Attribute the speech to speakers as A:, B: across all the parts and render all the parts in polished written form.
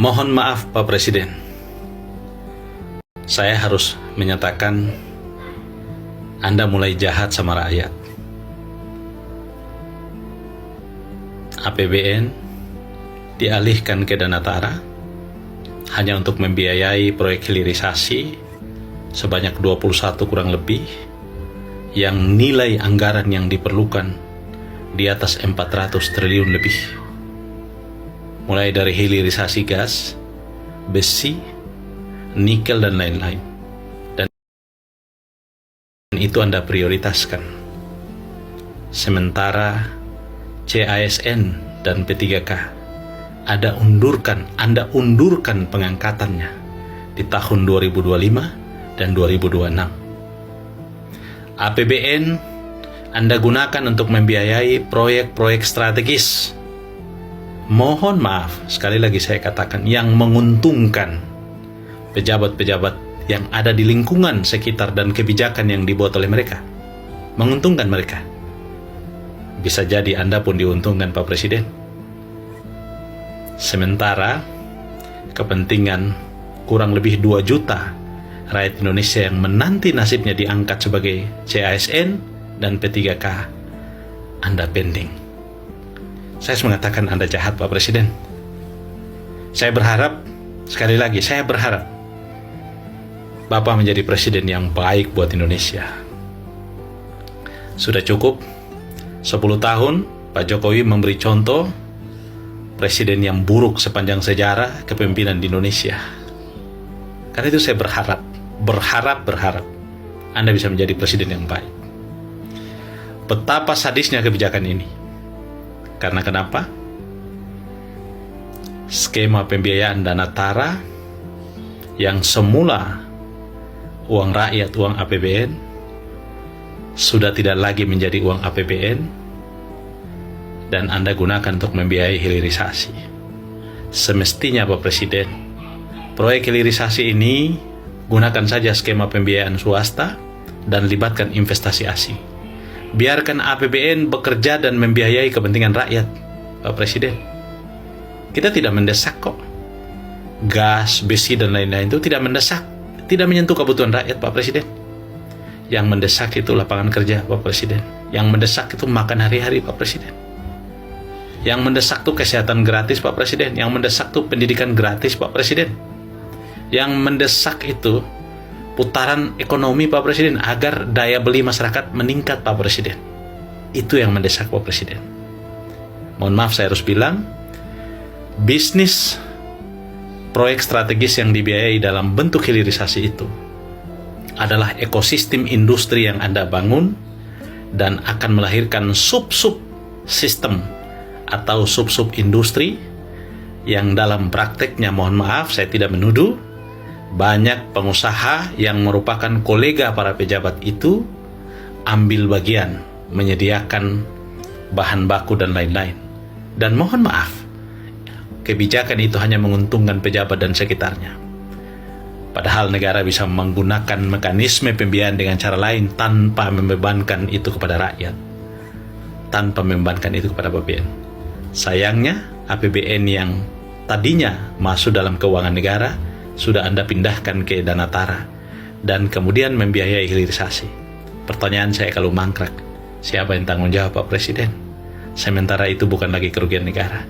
A: Mohon maaf Pak Presiden, saya harus menyatakan Anda mulai jahat sama rakyat. APBN dialihkan ke Dana Tara hanya untuk membiayai proyek hilirisasi sebanyak 21 kurang lebih, yang nilai anggaran yang diperlukan di atas 400 triliun lebih. Mulai dari hilirisasi gas, besi, nikel, dan lain-lain. Dan itu Anda prioritaskan. Sementara CASN dan P3K Anda undurkan pengangkatannya di tahun 2025 dan 2026. APBN Anda gunakan untuk membiayai proyek-proyek strategis. Mohon maaf, sekali lagi saya katakan, yang menguntungkan pejabat-pejabat yang ada di lingkungan sekitar dan kebijakan yang dibuat oleh mereka. Menguntungkan mereka. Bisa jadi Anda pun diuntungkan Pak Presiden. Sementara kepentingan kurang lebih 2 juta rakyat Indonesia yang menanti nasibnya diangkat sebagai CASN dan P3K, Anda pending. Saya harus mengatakan Anda jahat Pak Presiden. Saya berharap, sekali lagi saya berharap Bapak menjadi presiden yang baik buat Indonesia. Sudah cukup 10 tahun Pak Jokowi memberi contoh presiden yang buruk sepanjang sejarah kepemimpinan di Indonesia. Karena itu saya berharap Anda bisa menjadi presiden yang baik. Betapa sadisnya kebijakan ini. Karena kenapa? Skema pembiayaan Dana Tara yang semula uang rakyat, uang APBN, sudah tidak lagi menjadi uang APBN dan Anda gunakan untuk membiayai hilirisasi. Semestinya Pak Presiden, proyek hilirisasi ini gunakan saja skema pembiayaan swasta dan libatkan investasi asing. Biarkan APBN bekerja dan membiayai kepentingan rakyat, Pak Presiden. Kita tidak mendesak kok. Gas, besi, dan lain-lain itu tidak mendesak. Tidak menyentuh kebutuhan rakyat, Pak Presiden. Yang mendesak itu lapangan kerja, Pak Presiden. Yang mendesak itu makan hari-hari, Pak Presiden. Yang mendesak itu kesehatan gratis, Pak Presiden. Yang mendesak itu pendidikan gratis, Pak Presiden. Yang mendesak itu putaran ekonomi, Pak Presiden, agar daya beli masyarakat meningkat, Pak Presiden. Itu yang mendesak, Pak Presiden. Mohon maaf saya harus bilang, bisnis proyek strategis yang dibiayai dalam bentuk hilirisasi itu adalah ekosistem industri yang Anda bangun dan akan melahirkan sub-sub sistem atau sub-sub industri yang dalam prakteknya, mohon maaf saya tidak menuduh, banyak pengusaha yang merupakan kolega para pejabat itu ambil bagian menyediakan bahan baku dan lain-lain. Dan mohon maaf, kebijakan itu hanya menguntungkan pejabat dan sekitarnya. Padahal negara bisa menggunakan mekanisme pembiayaan dengan cara lain tanpa membebankan itu kepada rakyat, tanpa membebankan itu kepada APBN. Sayangnya APBN yang tadinya masuk dalam keuangan negara sudah Anda pindahkan ke Dana Tara dan kemudian membiayai hilirisasi. Pertanyaan saya kalau mangkrak, siapa yang tanggung jawab Pak Presiden? Sementara itu bukan lagi kerugian negara.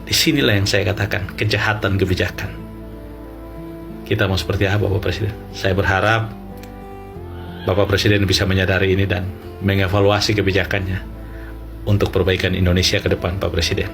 A: Disinilah yang saya katakan kejahatan kebijakan. Kita mau seperti apa Pak Presiden? Saya berharap Bapak Presiden bisa menyadari ini dan mengevaluasi kebijakannya untuk perbaikan Indonesia ke depan Pak Presiden.